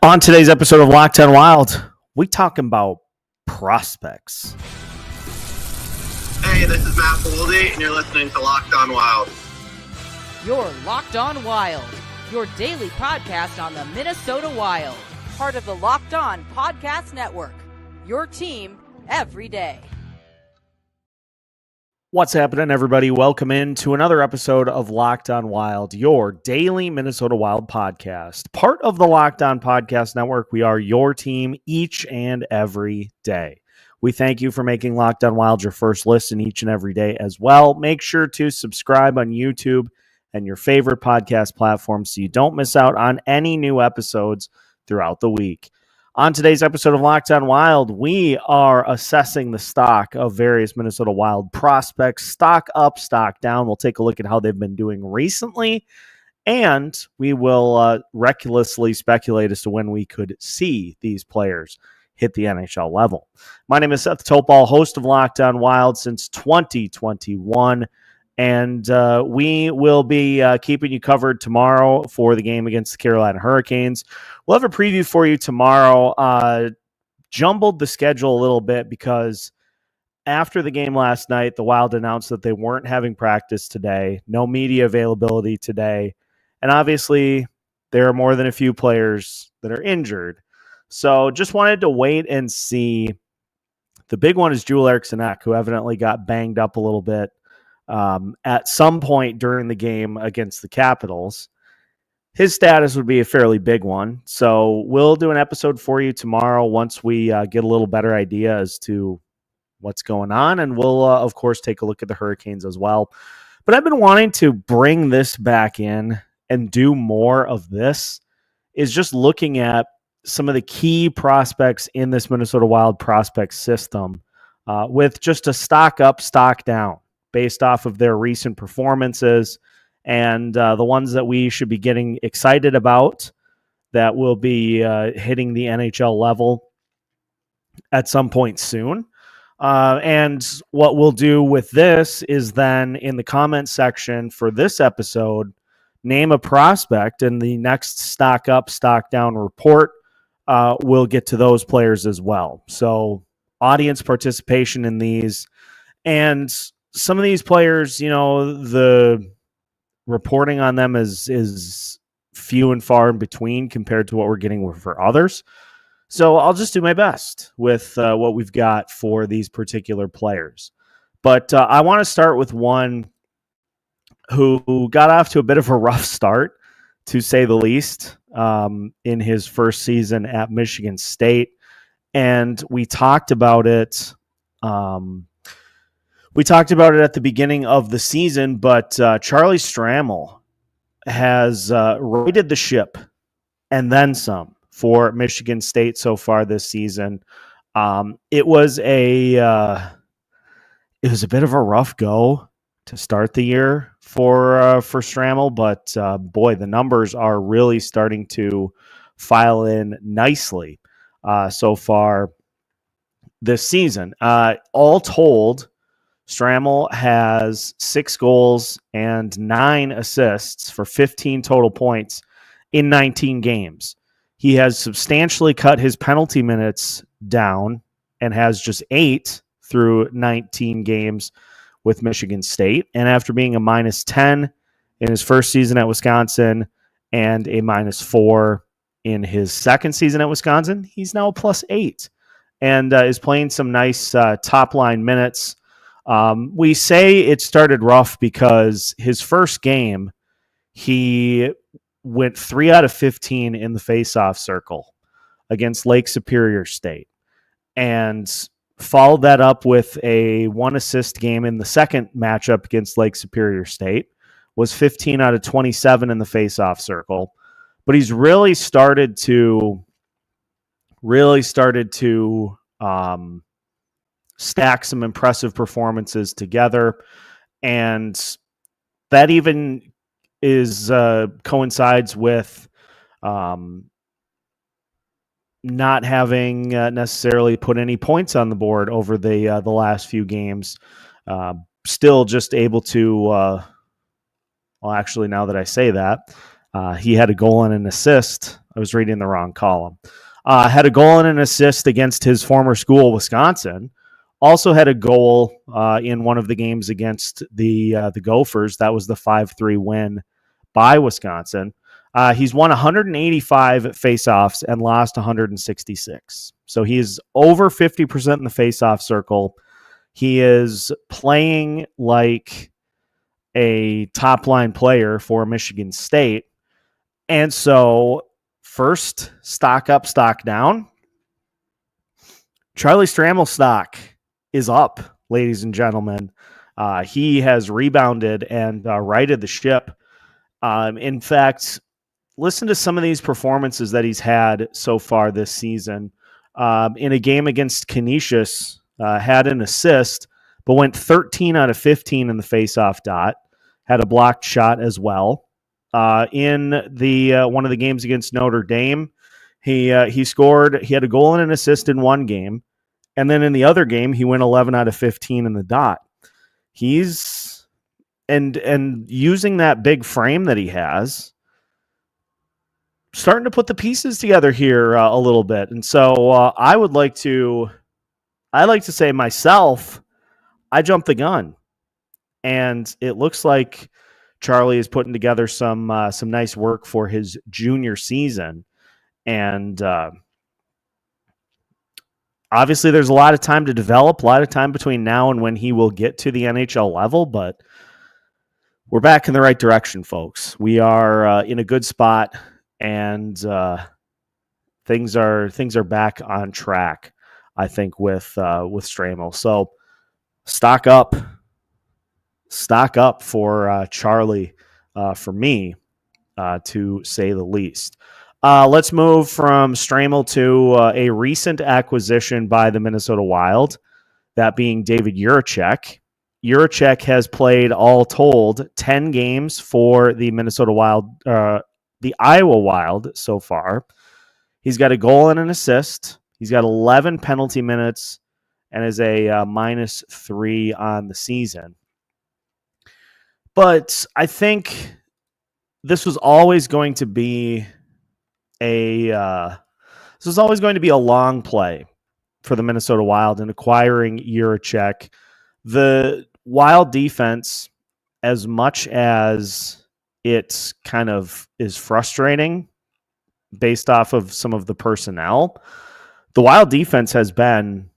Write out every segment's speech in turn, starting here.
On today's episode of Locked On Wild, we talking about prospects. Hey, this is Matt Boldy, and you're listening to Locked On Wild. You're Locked On Wild, your daily podcast on the Minnesota Wild. Part of the Locked On Podcast Network, your team every day. What's happening, everybody? Welcome in to another episode of Locked On Wild, your daily Minnesota Wild podcast. Part of the Locked On Podcast Network, we are your team each and every day. We thank you for making Locked On Wild your first listen each and every day as well. Make sure to subscribe on YouTube and your favorite podcast platform so you don't miss out on any new episodes throughout the week. On today's episode of Locked On Wild, we are assessing the stock of various Minnesota Wild prospects, stock up, stock down. We'll take a look at how they've been doing recently, and we will recklessly speculate as to when we could see these players hit the NHL level. My name is Seth Toupal, host of Locked On Wild since 2021. And we will be keeping you covered tomorrow for the game against the Carolina Hurricanes. We'll have a preview for you tomorrow. Jumbled the schedule a little bit because after the game last night, the Wild announced that they weren't having practice today, no media availability today. And obviously, there are more than a few players that are injured. So just wanted to wait and see. The big one is Jiricek, who evidently got banged up a little bit at some point during the game against the Capitals. His status would be a fairly big one. So we'll do an episode for you tomorrow once we get a little better idea as to what's going on. And we'll, of course, take a look at the Hurricanes as well. But I've been wanting to bring this back in and do more of this, is just looking at some of the key prospects in this Minnesota Wild prospect system with just a stock up, stock down, based off of their recent performances and the ones that we should be getting excited about that will be hitting the NHL level at some point soon. And what we'll do with this is then in the comment section for this episode, name a prospect, and the next stock up, stock down report we'll get to those players as well. So audience participation in these, and some of these players, you know, the reporting on them is few and far in between compared to what we're getting for others. So I'll just do my best with what we've got for these particular players. But I want to start with one who got off to a bit of a rough start, to say the least, in his first season at Michigan State. And we talked about it. We talked about it at the beginning of the season, but Charlie Stramel has righted the ship and then some for Michigan State so far this season. It was a bit of a rough go to start the year for Stramel, but boy, the numbers are really starting to file in nicely so far this season. All told, Stramel has 6 goals and 9 assists for 15 total points in 19 games. He has substantially cut his penalty minutes down and has just 8 through 19 games with Michigan State. And after being a -10 in his first season at Wisconsin and a -4 in his second season at Wisconsin, he's now a +8 and is playing some nice top-line minutes. We say it started rough because his first game, he went 3 out of 15 in the faceoff circle against Lake Superior State, and followed that up with a 1-assist game in the second matchup against Lake Superior State, was 15 out of 27 in the faceoff circle. But he's really started to stack some impressive performances together, and that even is coincides with not having necessarily put any points on the board over the last few games. Still just able to, well, actually, now that I say that, he had a goal and an assist I was reading the wrong column. Had a goal and an assist against his former school, Wisconsin. Also had a goal in one of the games against the Gophers. That was the 5-3 win by Wisconsin. He's won 185 faceoffs and lost 166. So he is over 50% in the faceoff circle. He is playing like a top-line player for Michigan State. And so first, stock up, stock down. Charlie Stramel stock is up, ladies and gentlemen. He has rebounded and righted the ship. In fact, listen to some of these performances that he's had so far this season. In a game against Canisius, had an assist, but went 13 out of 15 in the faceoff dot. Had a blocked shot as well. In the one of the games against Notre Dame, he scored. He had a goal and an assist in one game, and then in the other game, he went 11 out of 15 in the dot. He's and using that big frame that he has, starting to put the pieces together here a little bit. And so I like to say myself, I jumped the gun, and it looks like Charlie is putting together some nice work for his junior season. And obviously there's a lot of time to develop, a lot of time between now and when he will get to the NHL level, but we're back in the right direction, folks. We are in a good spot, and things are back on track, I think, with Stramel. So stock up for Charlie, for me, to say the least. Let's move from Stramel to a recent acquisition by the Minnesota Wild, that being David Yiricek. Jiricek has played, all told, 10 games for the Minnesota Wild, the Iowa Wild so far. He's got a goal and an assist. He's got 11 penalty minutes and is a -3 on the season. But I think this was always going to be a long play for the Minnesota Wild in acquiring Yiricek. The Wild defense, as much as it kind of is frustrating based off of some of the personnel, the Wild defense has been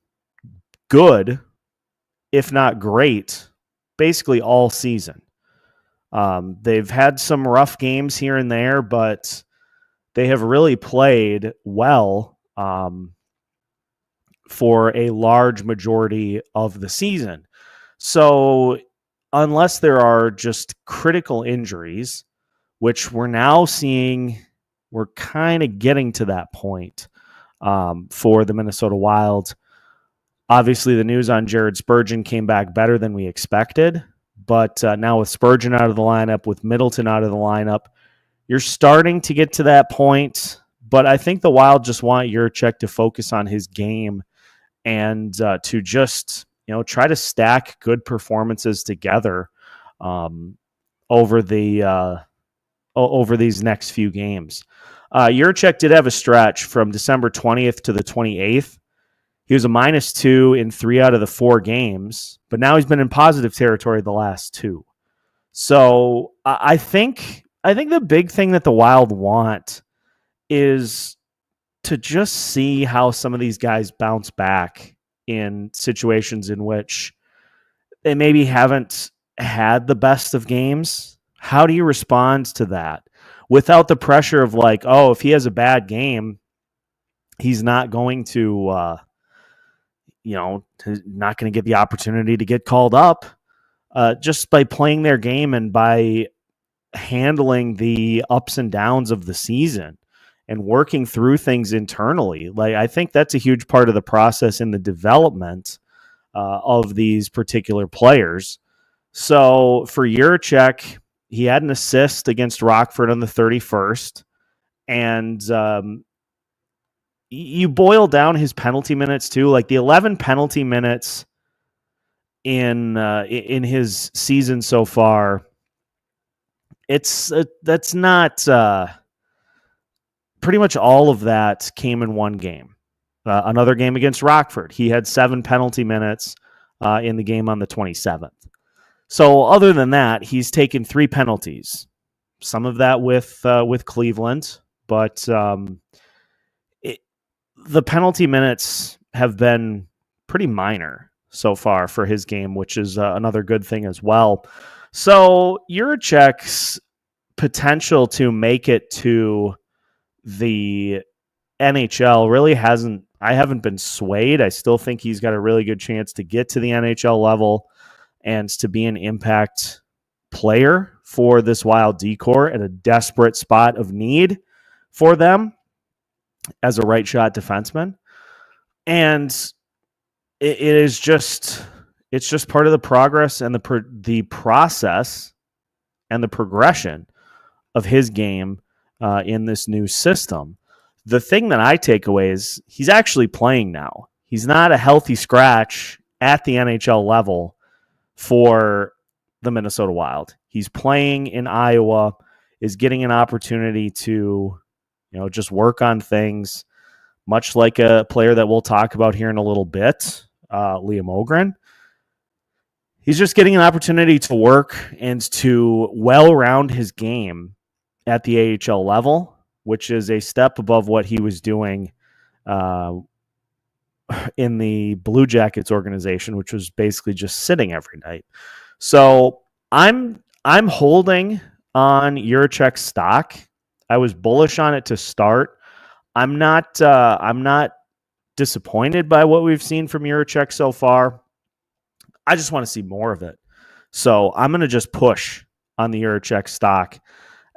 good, if not great, basically all season. They've had some rough games here and there, but they have really played well for a large majority of the season. So unless there are just critical injuries, which we're now seeing, we're kind of getting to that point for the Minnesota Wild. Obviously, the news on Jared Spurgeon came back better than we expected. But now with Spurgeon out of the lineup, with Middleton out of the lineup, you're starting to get to that point. But I think the Wild just want Jiricek to focus on his game and to just try to stack good performances together over these next few games. Jiricek did have a stretch from December 20th to the 28th. He was a -2 in 3 out of the 4 games, but now he's been in positive territory the last 2. So I think the big thing that the Wild want is to just see how some of these guys bounce back in situations in which they maybe haven't had the best of games. How do you respond to that without the pressure of like, oh, if he has a bad game, he's not going to not going to get the opportunity to get called up, just by playing their game and by handling the ups and downs of the season and working through things internally. Like, I think that's a huge part of the process in the development of these particular players. So for Jiricek, he had an assist against Rockford on the 31st, and you boil down his penalty minutes too, like the 11 penalty minutes in his season so far. That's not pretty much all of that came in one game. Another game against Rockford. He had 7 penalty minutes in the game on the 27th. So other than that, he's taken 3 penalties. Some of that with Cleveland, but the penalty minutes have been pretty minor so far for his game, which is another good thing as well. So Yiricek's potential to make it to the NHL really I haven't been swayed. I still think he's got a really good chance to get to the NHL level and to be an impact player for this Wild D-Corps at a desperate spot of need for them as a right shot defenseman. And it's just part of the progress and the process and the progression of his game in this new system. The thing that I take away is he's actually playing now. He's not a healthy scratch at the NHL level for the Minnesota Wild. He's playing in Iowa, is getting an opportunity to, just work on things, much like a player that we'll talk about here in a little bit, Liam Ohgren. He's just getting an opportunity to work and to well-round his game at the AHL level, which is a step above what he was doing in the Blue Jackets organization, which was basically just sitting every night. So I'm holding on Jiricek's stock. I was bullish on it to start. I'm not disappointed by what we've seen from Yiricek so far. I just want to see more of it. So I'm going to just push on the Jiricek stock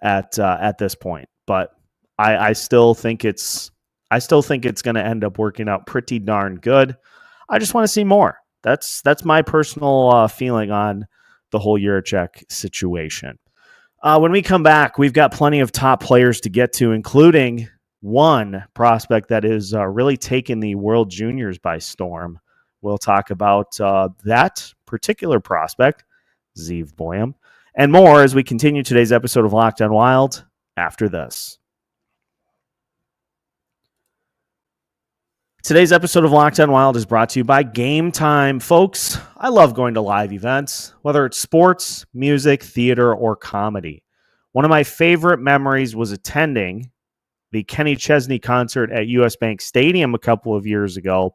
at this point. But I still think it's going to end up working out pretty darn good. I just want to see more. That's my personal feeling on the whole Yiricek situation. When we come back, we've got plenty of top players to get to, including one prospect that is really taking the World Juniors by storm. We'll talk about that particular prospect, Zeev Buium, and more as we continue today's episode of Locked On Wild after this. Today's episode of Locked On Wild is brought to you by Game Time. Folks, I love going to live events, whether it's sports, music, theater, or comedy. One of my favorite memories was attending the Kenny Chesney concert at US Bank Stadium a couple of years ago.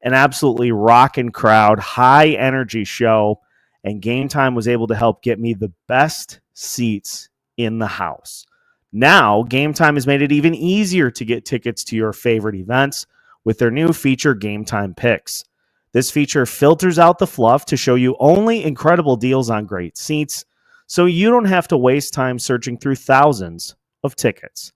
An absolutely rockin' crowd, high energy show, and Game Time was able to help get me the best seats in the house. Now, Game Time has made it even easier to get tickets to your favorite events with their new feature, Game Time Picks. This feature filters out the fluff to show you only incredible deals on great seats, so you don't have to waste time searching through thousands of tickets.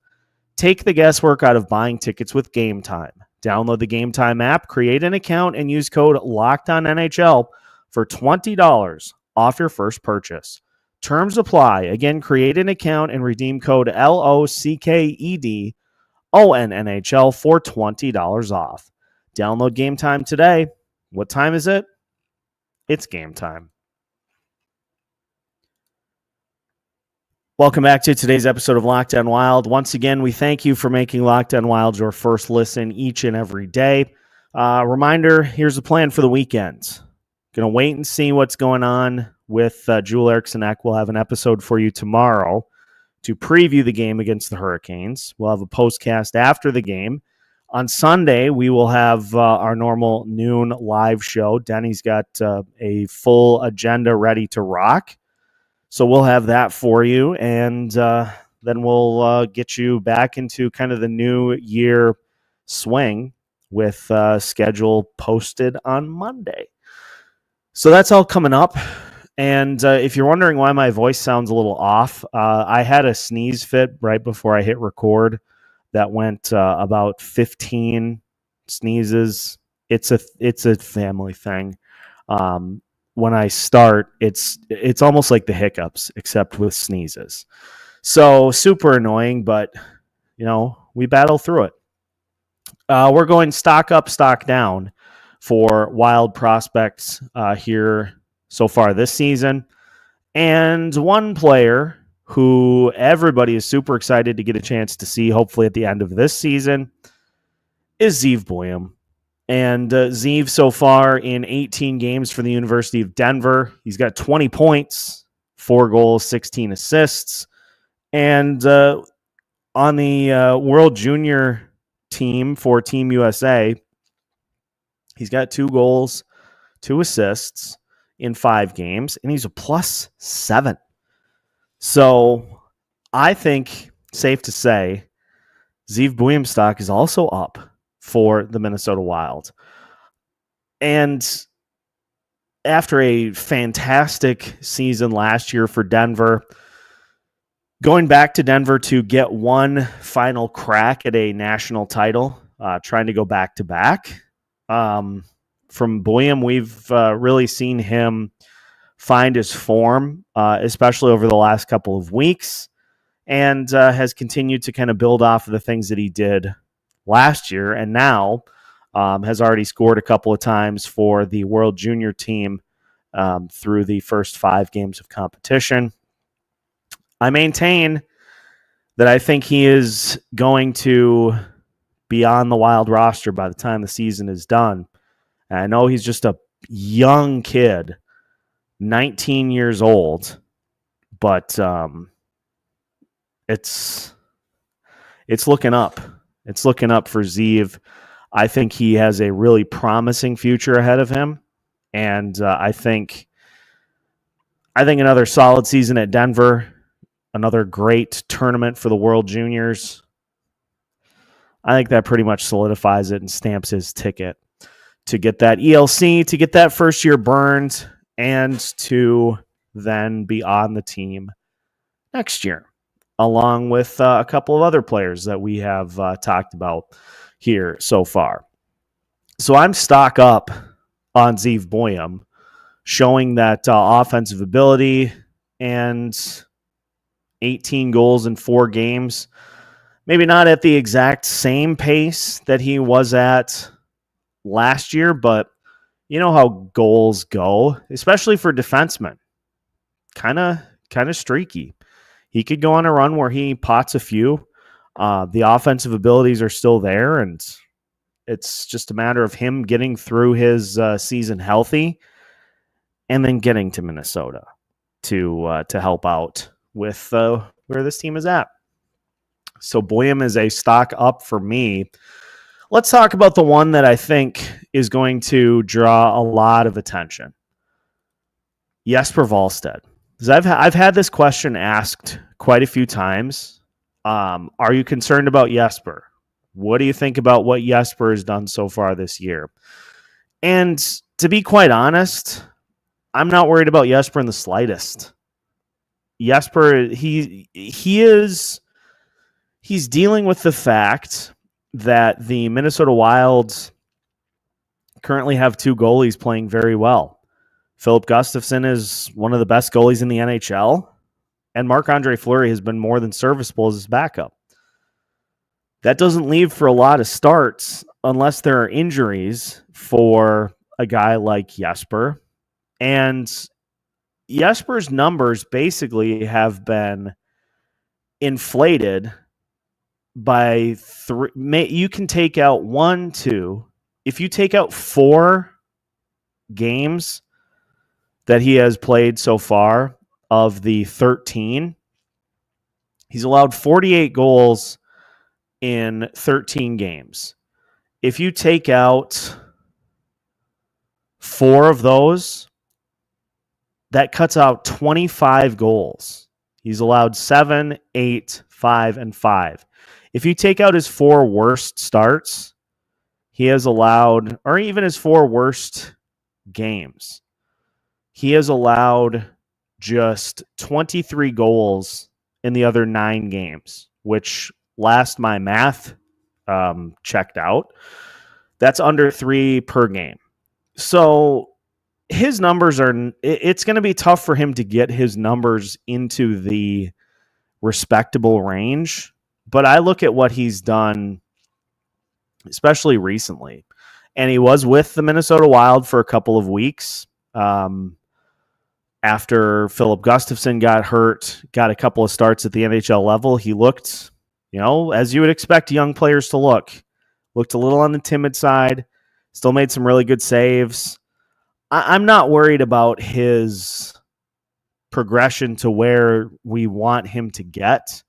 Take the guesswork out of buying tickets with Game Time. Download the Game Time app, create an account, and use code LOCKEDONNHL for $20 off your first purchase. Terms apply. Again, create an account and redeem code LOCKEDONNHL for $20 off. Download Game Time today. What time is it? It's game time. Welcome back to today's episode of Locked On Wild. Once again, we thank you for making Locked On Wild your first listen each and every day. Reminder, here's the plan for the weekend. Going to wait and see what's going on with Joel Eriksson-Ek. We'll have an episode for you tomorrow to preview the game against the Hurricanes. We'll have a postcast after the game. On Sunday, we will have our normal noon live show. Denny's got a full agenda ready to rock. So we'll have that for you, and then we'll get you back into kind of the new year swing with schedule posted on Monday. So that's all coming up. And if you're wondering why my voice sounds a little off, I had a sneeze fit right before I hit record that went about 15 sneezes. It's a family thing. When I start, it's almost like the hiccups, except with sneezes. So super annoying, but we battle through it. We're going stock up, stock down for Wild prospects here so far this season. And one player who everybody is super excited to get a chance to see, hopefully at the end of this season, is Zeev Buium. And Zeev so far in 18 games for the University of Denver, he's got 20 points, 4 goals, 16 assists. And on the World Junior team for Team USA, he's got 2 goals, 2 assists in 5 games, and he's a +7. So I think, safe to say, Zeev Buium stock is also up for the Minnesota Wild. And after a fantastic season last year for Denver, going back to Denver to get one final crack at a national title, trying to go back-to-back. From Buium, we've really seen him find his form, especially over the last couple of weeks, and has continued to kind of build off of the things that he did last year, and now has already scored a couple of times for the World Junior team through the first 5 games of competition. I maintain that I think he is going to be on the Wild roster by the time the season is done. And I know he's just a young kid, 19 years old, but it's looking up. It's looking up for Zeev. I think he has a really promising future ahead of him, and I think another solid season at Denver, another great tournament for the World Juniors. I think that pretty much solidifies it and stamps his ticket to get that ELC, to get that first year burned, and to then be on the team next year, along with a couple of other players that we have talked about here so far. So I'm stock up on Zeev Buium, showing that offensive ability and 18 goals in 4 games. Maybe not at the exact same pace that he was at last year, but you know how goals go, especially for defensemen. Kind of streaky. He could go on a run where he pots a few. The offensive abilities are still there, and it's just a matter of him getting through his season healthy and then getting to Minnesota to help out with where this team is at. So Buium is a stock up for me. Let's talk about the one that I think is going to draw a lot of attention. Jesper Wallstedt. I've had this question asked quite a few times. Are you concerned about Jesper? What do you think about what Jesper has done so far this year? And to be quite honest, I'm not worried about Jesper in the slightest. Jesper, he's dealing with the fact that the Minnesota Wild currently have 2 goalies playing very well. Philip Gustafsson is one of the best goalies in the NHL, and Marc-Andre Fleury has been more than serviceable as his backup. That doesn't leave for a lot of starts unless there are injuries for a guy like Jesper. And Jesper's numbers basically have been inflated by 3. You can take out 1, 2. If you take out 4 games that he has played so far of the 13, he's allowed 48 goals in 13 games. If you take out 4 of those, that cuts out 25 goals. He's allowed 7, 8, 5, and 5. If you take out his 4 worst starts, he has allowed, or even his 4 worst games, he has allowed just 23 goals in the other 9 games, which last my math checked out, that's under 3 per game. So his numbers it's going to be tough for him to get his numbers into the respectable range. But I look at what he's done, especially recently, and he was with the Minnesota Wild for a couple of weeks. After Philip Gustafsson got hurt, got a couple of starts at the NHL level, he looked, as you would expect young players to look. Looked a little on the timid side, still made some really good saves. I'm not worried about his progression to where we want him to get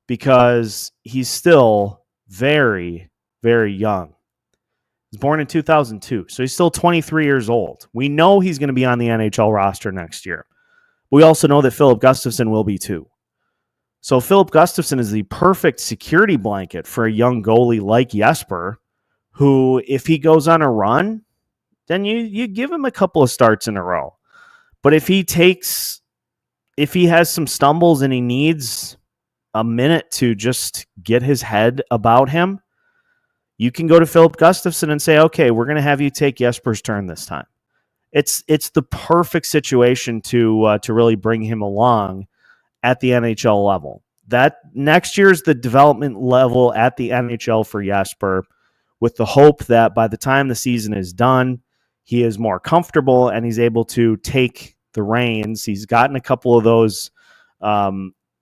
because he's still very, very young. He was born in 2002, so he's still 23 years old. We know he's going to be on the NHL roster next year. We also know that Philip Gustafsson will be too. So Philip Gustafsson is the perfect security blanket for a young goalie like Jesper, who, if he goes on a run, then you give him a couple of starts in a row. But if he has some stumbles and he needs a minute to just get his head about him, you can go to Philip Gustafsson and say, okay, we're going to have you take Jesper's turn this time. It's the perfect situation to really bring him along at the NHL level. That next year is the development level at the NHL for Jesper, with the hope that by the time the season is done, he is more comfortable and he's able to take the reins. He's gotten a couple of those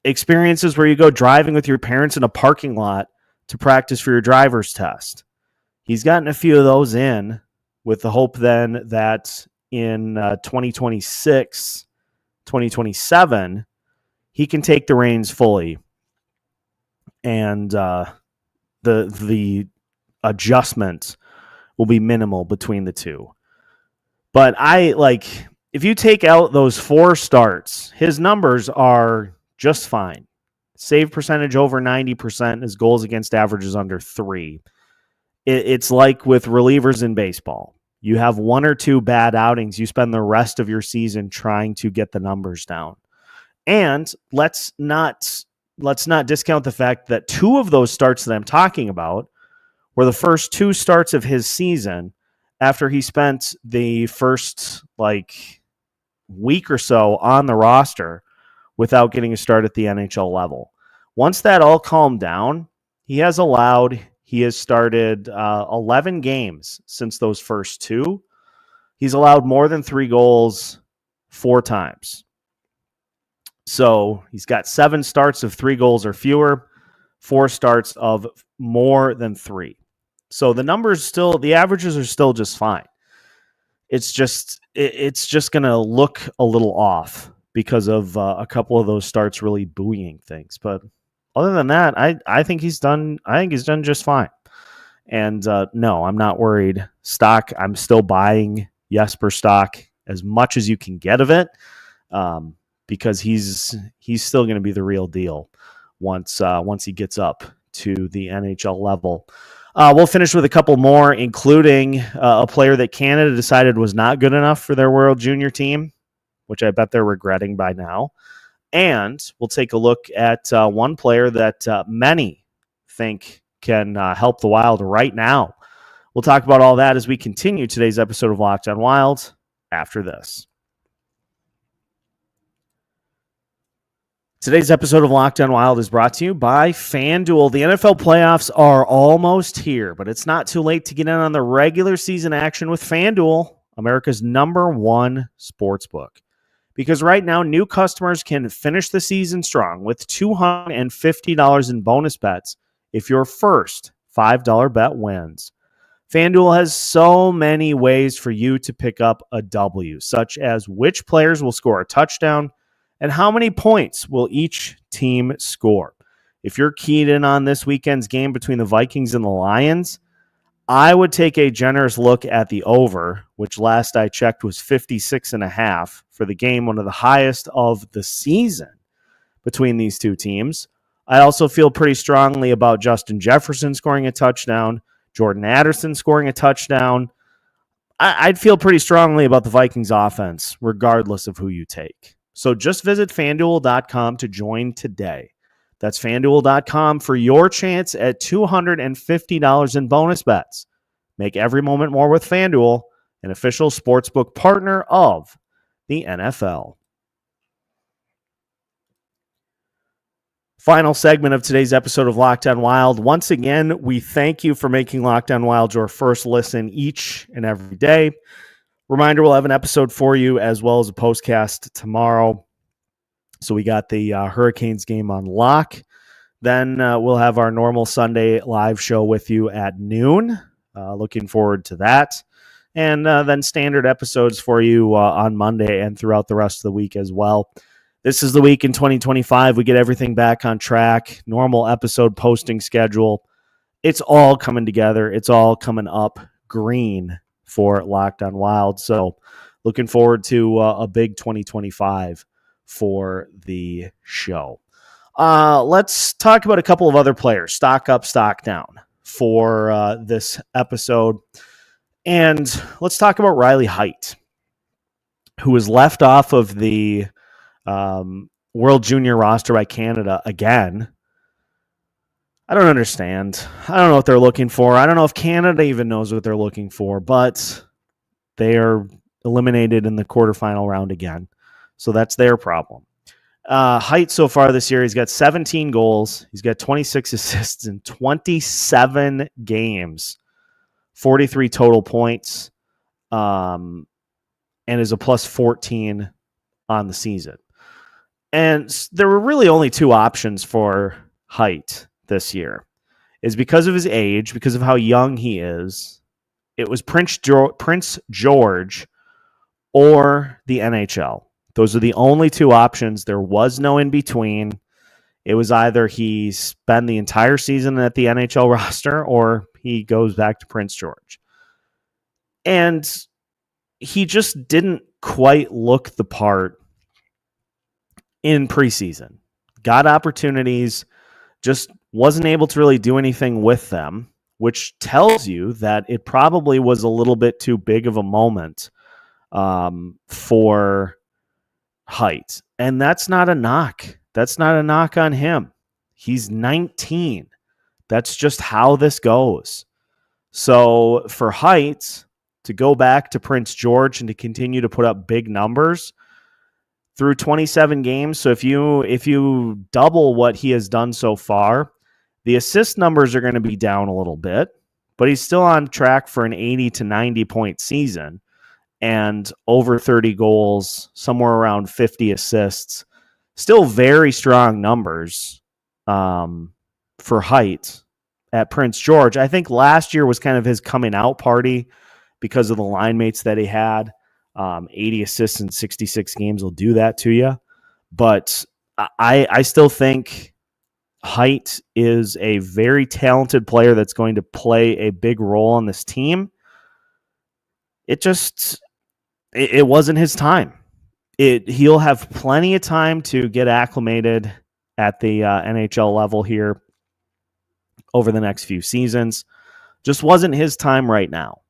experiences where you go driving with your parents in a parking lot to practice for your driver's test. He's gotten a few of those in, with the hope then that in 2026, 2027, he can take the reins fully. And the adjustment will be minimal between the two. But if you take out those 4 starts, his numbers are just fine. Save percentage over 90%, his goals against average is under 3. It's like with relievers in baseball. You have 1 or 2 bad outings, you spend the rest of your season trying to get the numbers down. And let's not discount the fact that 2 of those starts that I'm talking about were the first 2 starts of his season after he spent the first week or so on the roster without getting a start at the NHL level. Once that all calmed down, he has started 11 games since those first 2. He's allowed more than 3 goals 4 times. So he's got 7 starts of 3 goals or fewer, 4 starts of more than 3. So the averages are still just fine. It's just going to look a little off because of a couple of those starts really buoying things. But other than that, I think he's done just fine. And no, I'm not worried. Stock, I'm still buying Jesper stock as much as you can get of it, because he's still going to be the real deal once he gets up to the NHL level. We'll finish with a couple more, including a player that Canada decided was not good enough for their World Junior team, which I bet they're regretting by now. And we'll take a look at one player that many think can help the Wild right now. We'll talk about all that as we continue today's episode of Locked on Wild after this. Today's episode of Locked on Wild is brought to you by FanDuel. The NFL playoffs are almost here, but it's not too late to get in on the regular season action with FanDuel, America's #1 sportsbook. Because right now, new customers can finish the season strong with $250 in bonus bets if your first $5 bet wins. FanDuel has so many ways for you to pick up a W, such as which players will score a touchdown and how many points will each team score. If you're keyed in on this weekend's game between the Vikings and the Lions, I would take a generous look at the over, which last I checked was 56.5 for the game, one of the highest of the season between these two teams. I also feel pretty strongly about Justin Jefferson scoring a touchdown, Jordan Addison scoring a touchdown. I'd feel pretty strongly about the Vikings offense, regardless of who you take. So just visit FanDuel.com to join today. That's FanDuel.com for your chance at $250 in bonus bets. Make every moment more with FanDuel, an official sportsbook partner of the NFL. Final segment of today's episode of Locked on Wild. Once again, we thank you for making Locked on Wild your first listen each and every day. Reminder, we'll have an episode for you as well as a postcast tomorrow. So we got the Hurricanes game on lock. Then we'll have our normal Sunday live show with you at noon. Looking forward to that. And then standard episodes for you on Monday and throughout the rest of the week as well. This is the week in 2025. We get everything back on track. Normal episode posting schedule. It's all coming together. It's all coming up green for Locked on Wild. So looking forward to a big 2025 for the show. Let's talk about a couple of other players, stock up, stock down for this episode. And let's talk about Riley Heidt, who was left off of the World Junior roster by Canada again. I don't understand. I don't know what they're looking for. I don't know if Canada even knows what they're looking for, but they are eliminated in the quarterfinal round again. So that's their problem. Height so far this year, he's got 17 goals. He's got 26 assists in 27 games, 43 total points, and is a plus 14 on the season. And there were really only two options for Height this year. Is because of his age, because of how young he is. It was Prince George or the NHL. Those are the only two options. There was no in between. It was either he spend the entire season at the NHL roster or he goes back to Prince George. And he just didn't quite look the part in preseason. Got opportunities, just wasn't able to really do anything with them, which tells you that it probably was a little bit too big of a moment for Height. And that's not a knock. That's not a knock on him. He's 19. That's just how this goes. So for Height to go back to Prince George and to continue to put up big numbers through 27 games. So if you double what he has done so far, the assist numbers are going to be down a little bit, but he's still on track for an 80 to 90 point season and over 30 goals, somewhere around 50 assists. Still very strong numbers for Height at Prince George. I think last year was kind of his coming out party because of the line mates that he had. 80 assists in 66 games will do that to you. But I still think Height is a very talented player that's going to play a big role on this team. It wasn't his time. He'll have plenty of time to get acclimated at the NHL level here over the next few seasons. Just wasn't his time right now.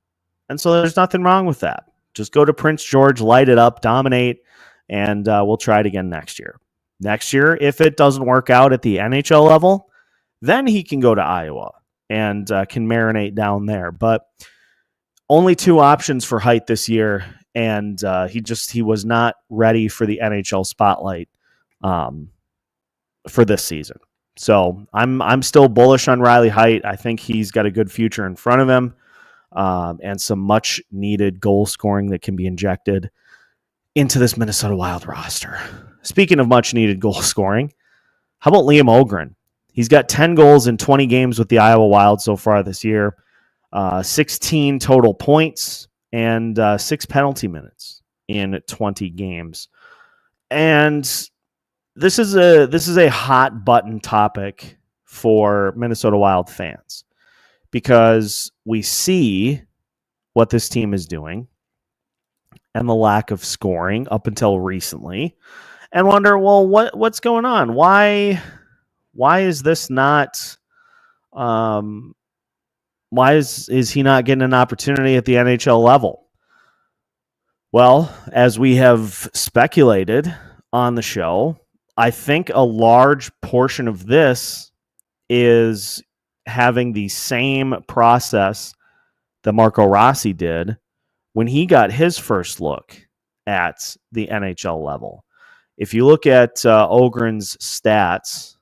And so there's nothing wrong with that. Just go to Prince George, light it up, dominate, and we'll try it again next year. Next year, if it doesn't work out at the NHL level, then he can go to Iowa and can marinate down there. But only two options for Height this year, and he was not ready for the NHL spotlight for this season. So I'm still bullish on Riley Height. I think he's got a good future in front of him, and some much needed goal scoring that can be injected into this Minnesota Wild roster. Speaking of much needed goal scoring, how about Liam Ohgren? He's got 10 goals in 20 games with the Iowa Wild so far this year, 16 total points, and 6 penalty minutes in 20 games. And this is a hot button topic for Minnesota Wild fans because we see what this team is doing and the lack of scoring up until recently, and wonder, well, what's going on? Why is this not? Why is he not getting an opportunity at the NHL level? Well, as we have speculated on the show, I think a large portion of this is having the same process that Marco Rossi did when he got his first look at the NHL level. If you look at Ohgren's stats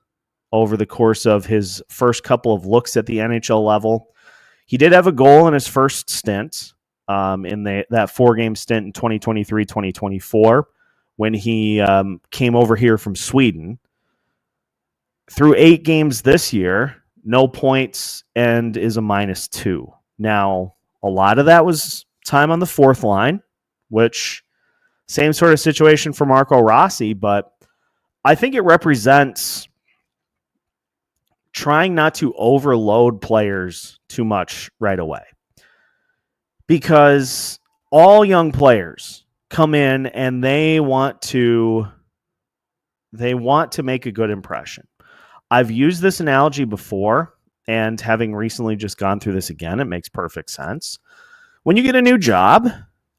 over the course of his first couple of looks at the NHL level, he did have a goal in his first stint, in that 4-game stint in 2023-2024 when he came over here from Sweden. Through 8 games this year, no points and is a -2. Now, a lot of that was time on the 4th line, which same sort of situation for Marco Rossi, but I think it represents trying not to overload players too much right away. Because all young players come in and they want to make a good impression. I've used this analogy before, and having recently just gone through this again, it makes perfect sense. When you get a new job,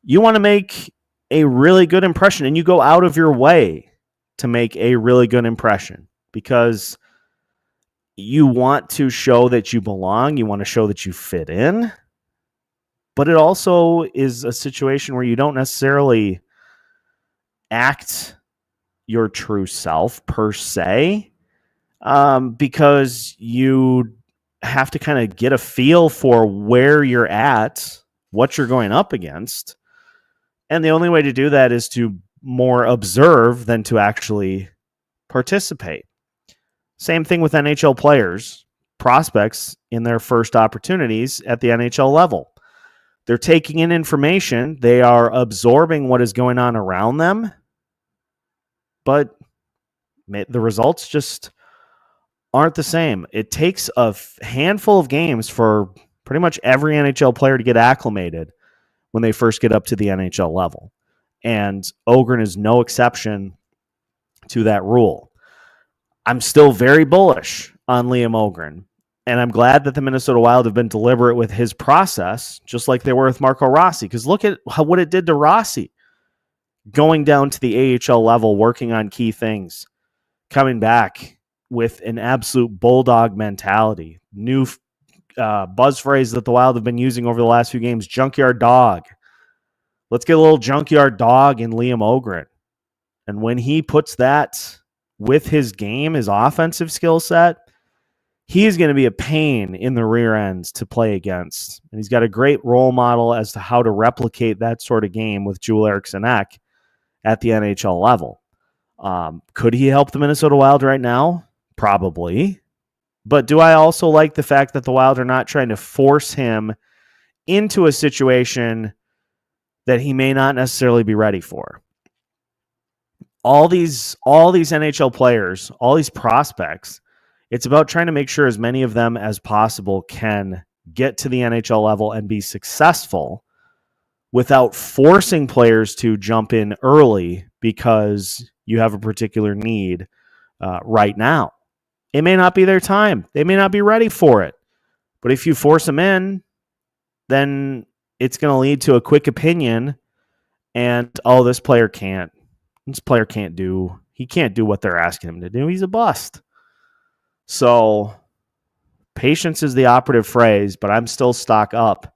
you want to make a really good impression, and you go out of your way to make a really good impression because you want to show that you belong. You want to show that you fit in. But it also is a situation where you don't necessarily act your true self per se, because you have to kind of get a feel for where you're at, what you're going up against. And the only way to do that is to more observe than to actually participate. Same thing with NHL players, prospects in their first opportunities at the NHL level. They're taking in information. They are absorbing what is going on around them. But the results just aren't the same. It takes a handful of games for pretty much every NHL player to get acclimated when they first get up to the NHL level. And Ohgren is no exception to that rule. I'm still very bullish on Liam Ohgren. And I'm glad that the Minnesota Wild have been deliberate with his process, just like they were with Marco Rossi. Because look at what it did to Rossi. Going down to the AHL level, working on key things, coming back with an absolute bulldog mentality. New buzz phrase that the Wild have been using over the last few games, junkyard dog. Let's get a little junkyard dog in Liam Ohgren. And when he puts that with his game, his offensive skill set, he's going to be a pain in the rear ends to play against. And he's got a great role model as to how to replicate that sort of game with Joel Eriksson Ek at the NHL level. Could he help the Minnesota Wild right now? Probably. But do I also like the fact that the Wild are not trying to force him into a situation that he may not necessarily be ready for? All these NHL players, all these prospects, it's about trying to make sure as many of them as possible can get to the NHL level and be successful without forcing players to jump in early because you have a particular need right now. It may not be their time. They may not be ready for it. But if you force them in, then it's going to lead to a quick opinion and, this player can't. He can't do what they're asking him to do. He's a bust. So patience is the operative phrase, but I'm still stock up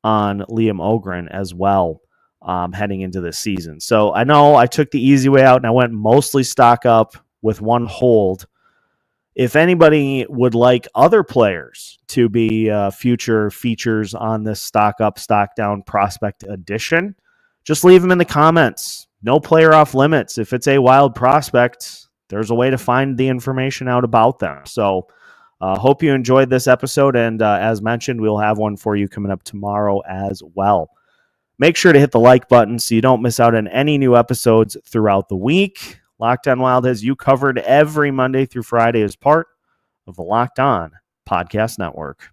on Liam Ohgren as well heading into this season. So I know I took the easy way out and I went mostly stock up with one hold. If anybody would like other players to be future features on this stock up, stock down prospect edition, just leave them in the comments. No player off limits. If it's a Wild prospect, there's a way to find the information out about them. So hope you enjoyed this episode. And as mentioned, we'll have one for you coming up tomorrow as well. Make sure to hit the like button so you don't miss out on any new episodes throughout the week. Locked On Wild has you covered every Monday through Friday as part of the Locked On Podcast Network.